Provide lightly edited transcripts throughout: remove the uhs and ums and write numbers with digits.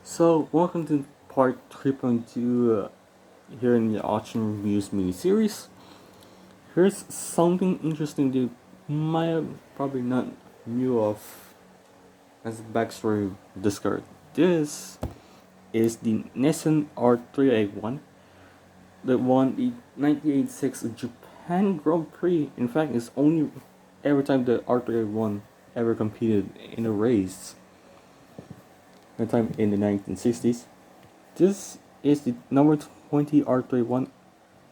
So, welcome to part 3.2 here in the Auction Reviews mini series. Here's something interesting that you might have probably not knew of as a backstory of this car. This is the Nissan R381 that won the 1986 Japan Grand Prix. In fact, it's only every time the R381 ever competed in a race. That time in the 1960s. This is the number 20 R381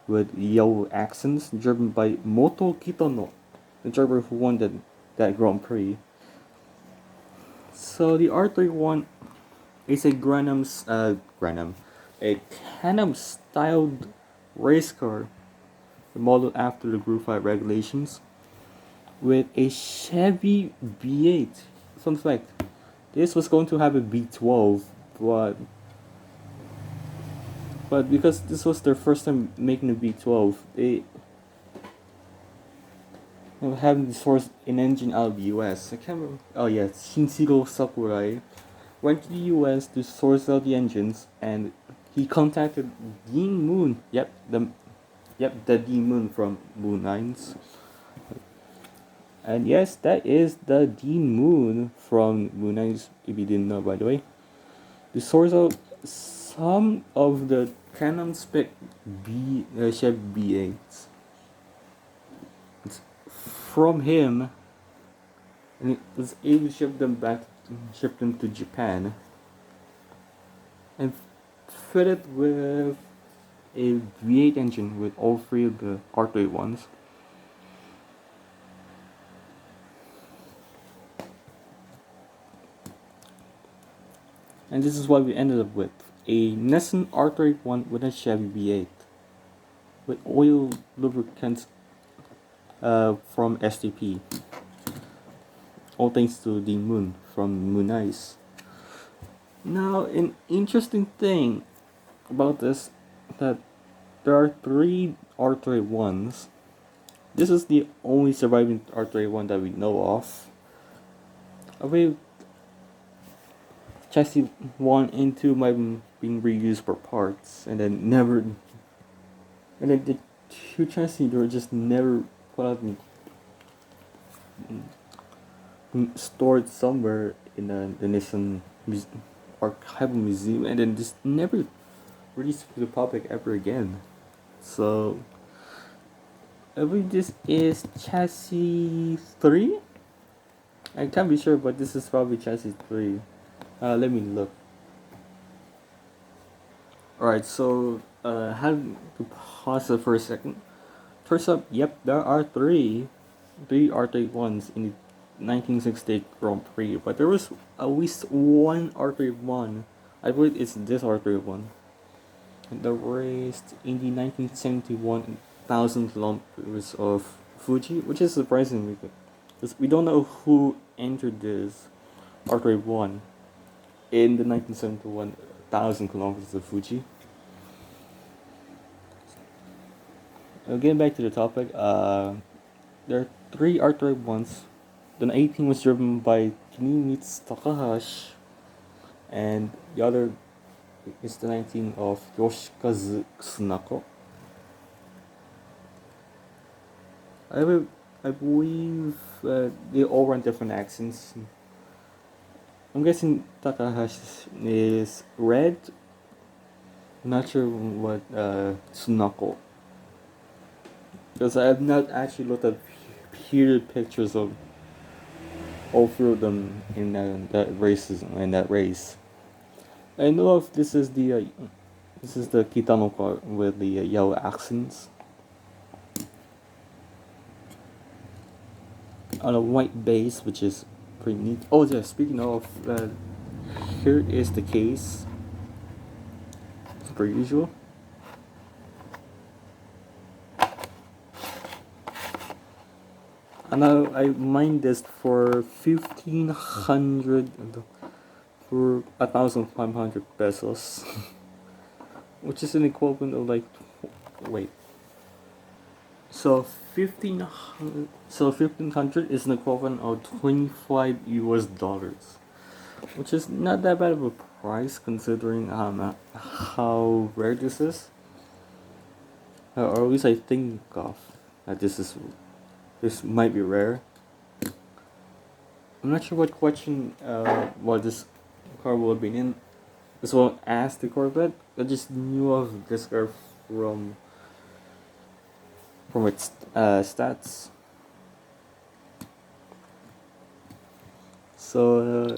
with yellow accents, driven by Moto Kitano, the driver who won that Grand Prix. So the R381 is a a Can-Am styled race car, modeled after the Group 5 regulations, with a Chevy V8. Fun fact: this was going to have a V12, but because this was their first time making a V12, they having to source an engine out of the US. I can't remember. Oh yeah, Shinshiro Sakurai went to the US to source out the engines, and he contacted Dean Moon. The Dean Moon from Moon Nines. And yes, that is the Dean Moon from Moon Nines. If you didn't know, by the way, to source out some of the Canon spec Chevy B8s. It's from him, and it was able to ship them to Japan, and fit it with a V8 engine with all three of the R381s. And this is what we ended up with: a Nissan R381 with a Chevy V8 with oil lubricants from STP. All thanks to the Moon from Moon Eyes. Now, an interesting thing about this that there are three R381s. This is the only surviving R381 that we know of. Away chassis 1 and 2 might have been reused for parts, and then the two chassis were just never put out and stored somewhere in the Nissan Archival Museum, and then just never released to the public ever again. So I believe this is chassis 3. I can't be sure, but this is probably chassis 3. Let me look. Alright, so had to pause it for a second. Turns up, yep, there are three R381s in the 1968 Grand Prix, but there was at least one R381. I believe it's this R381 that raced in the 1971 1,000 kilometers of Fuji, which is surprising because we don't know who entered this R381 in the 1971 1,000 kilometers of Fuji. Getting back to the topic, there are three R381s. The 18 was driven by Kunimitsu Takahashi, and the other is the 19 of Yoshikazu Tsunako. I believe they all run different accents. I'm guessing Takahashi is red. I'm not sure what Tsunako. Because I have not actually looked at period pictures of all three of them in that race. I know if this is the Kitano car with the yellow accents on a white base, which is pretty neat. Oh yeah, speaking of, here is the case, per usual. And I mined this for 1,500 for 1,500 pesos, which is an equivalent of like so 1,500 is an equivalent of $25 US. which is not that bad of a price considering how rare this is. Or at least I think of that this might be rare. I'm not sure what question what this car will have been in. This won't ask the Corvette. I just knew of this car from its stats. So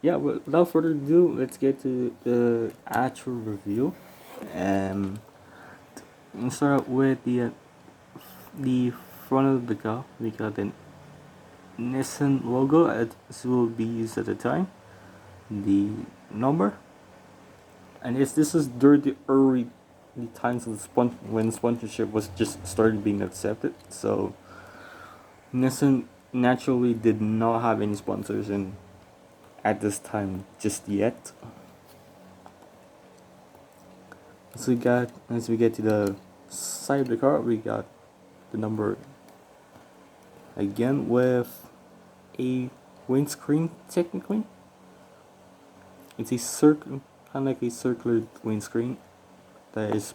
yeah, without further ado, let's get to the actual review. We'll start out with the front of the car. We got the Nissan logo as will be used at the time, the number, and this is during the early the times of when sponsorship was just started being accepted. So Nissan naturally did not have any sponsors in at this time just yet. So as we get to the side of the car, we got the number again with a windscreen. Technically, it's a kind of like a circular windscreen that is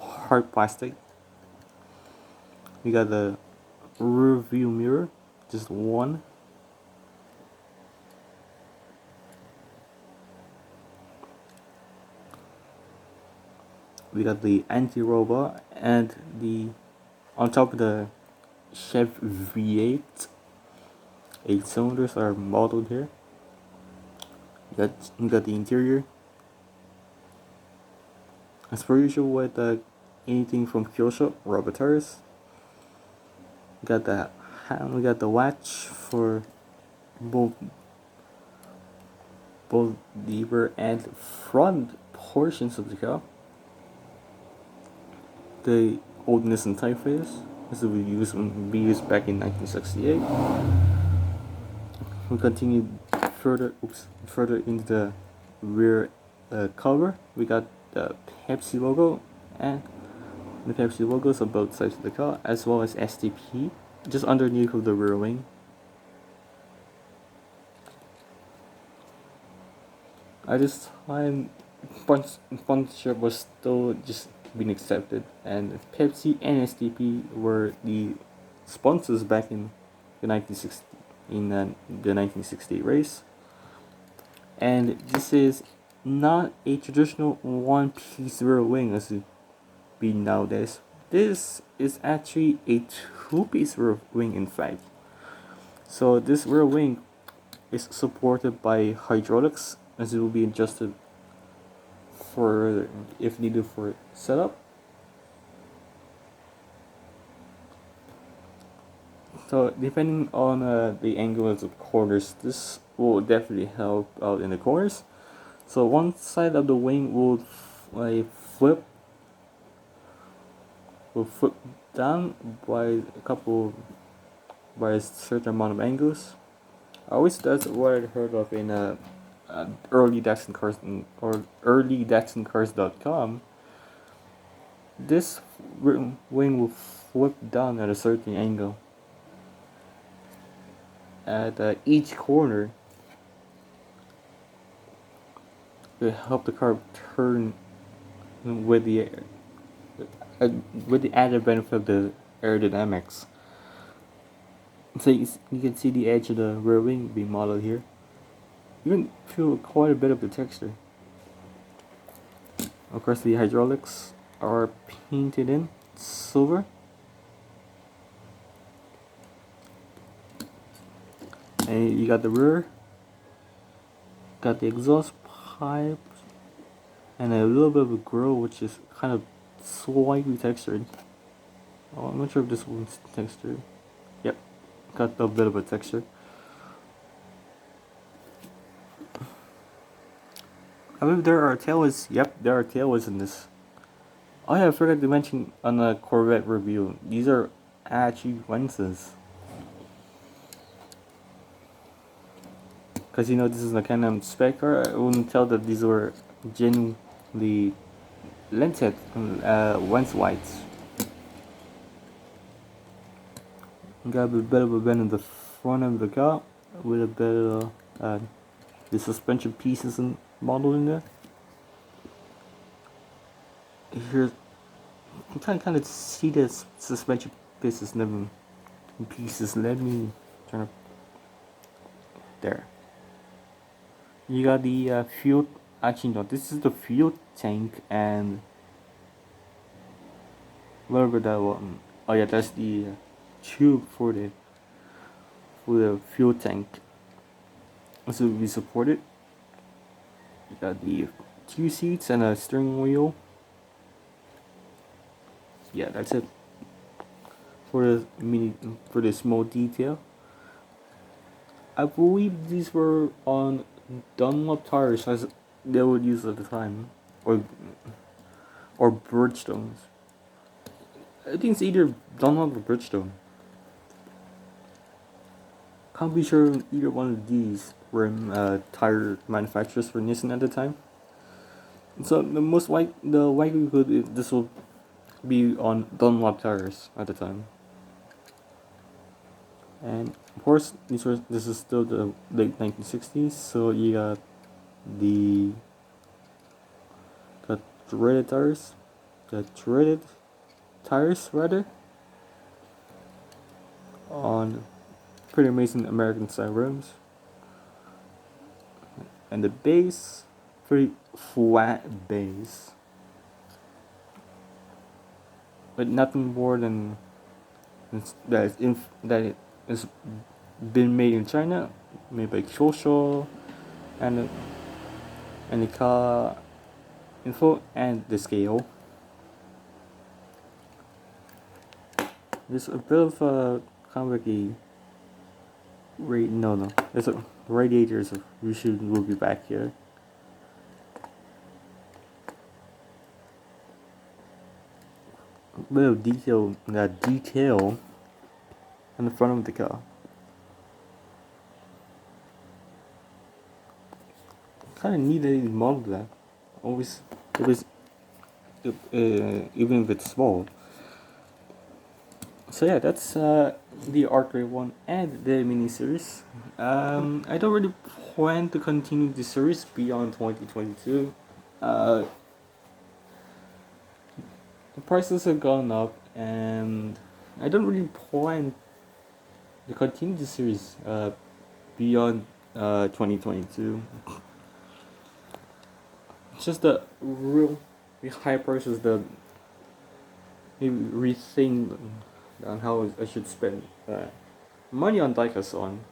hard plastic. We got the rear view mirror, just one. We got the anti-robot and the on top of the Chevrolet V8. 8 cylinders are modeled here. You got the interior. As per usual with anything from Kyosho, rubber tires. We got the latch for both the rear and front portions of the car. The old Nissan typeface. This will be used back in 1968. We continue further into the rear cover. We got the Pepsi logo and the Pepsi logos on both sides of the car, as well as STP just underneath of the rear wing. At this time, sponsorship was still just being accepted, and Pepsi and STP were the sponsors back in the 1968 race. And this is not a traditional one-piece rear wing as it be nowadays. This is actually a two-piece rear wing, in fact. So this rear wing is supported by hydraulics, as it will be adjusted for if needed for setup. So depending on the angles of corners, this will definitely help out in the corners. So one side of the wing will flip down by a certain amount of angles. I always that's what I heard of in early Daxon Cars or earlydaxoncars.com. This wing will flip down at a certain angle at each corner to help the car turn with the added benefit of the aerodynamics. So you can see the edge of the rear wing being modeled here. You can feel quite a bit of the texture. Of course, the hydraulics are painted in silver. And you got the rear, got the exhaust pipe, and a little bit of a grill, which is kind of slightly textured. Oh, I'm not sure if this one's textured. Yep, got a bit of a texture. I believe there are tailwinds. Yep, there are tailwinds in this. Oh yeah, I forgot to mention on the Corvette review. These are actually lenses. Because you know this is a kind of spec car, I wouldn't tell that these were genuinely lens set lens whites. Got a bit of a bend in the front of the car with a bit of the suspension pieces and model in there. Here, I'm trying to kind of see the suspension pieces. Let me turn up there. You got the fuel. Actually, no, this is the fuel tank and whatever that one. Oh yeah, that's the tube for the fuel tank. So we support it. You got the 2 seats and a steering wheel. Yeah, that's it for the small detail. I believe these were on Dunlop tires as they would use at the time, or Bridgestones. I think it's either Dunlop or Bridgestone. Can't be sure either one of these were tire manufacturers for Nissan at the time. So the likelihood this will be on Dunlop tires at the time. And of course, this is still the late 1960s, so you got the threaded tires rather, on pretty amazing American style rims, and the base, pretty flat base, but nothing more than that is been made in China, made by Kyosho, and the car info and the scale. There's a bit of a kind of like a there's a radiators. Will be back here. A bit of detail on the front of the car. Kind of neat that he modeled that. Even if it's small. So yeah, that's the R381 and the mini series. I don't really plan to continue the series beyond 2022. The prices have gone up, and I don't really plan to continue the series beyond 2022. It's just the real high prices that maybe rethink on how I should spend money on diecast on.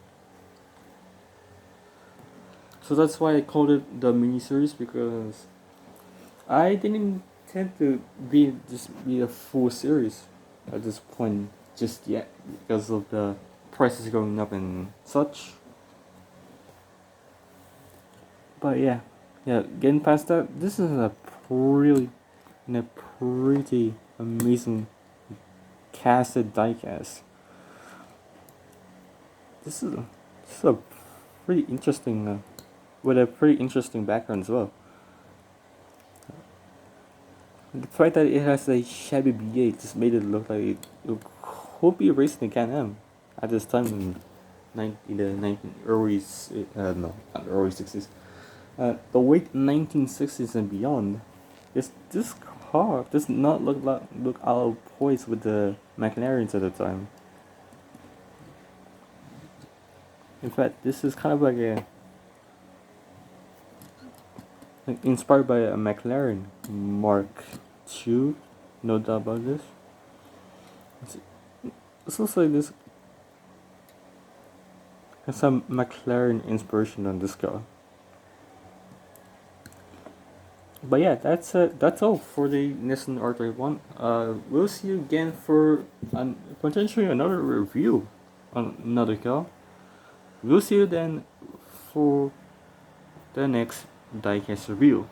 So that's why I called it the mini series, because I didn't intend to be a full series at this point just yet, because of the prices going up and such. But yeah, getting past that, this is a pretty amazing casted diecast. This is a pretty interesting, with a pretty interesting background as well. The fact that it has a shabby B8 just made it look like it could be racing a Can-Am at this time in the early 60s. The late 1960s and beyond. This car does not look out of place with the McLarens at the time. In fact, this is kind of like inspired by a McLaren Mark II, no doubt about this. It's also like this has some McLaren inspiration on this car. But yeah, that's all for the Nissan R381. We'll see you again for potentially another review on another car. We'll see you then for the next diecast review.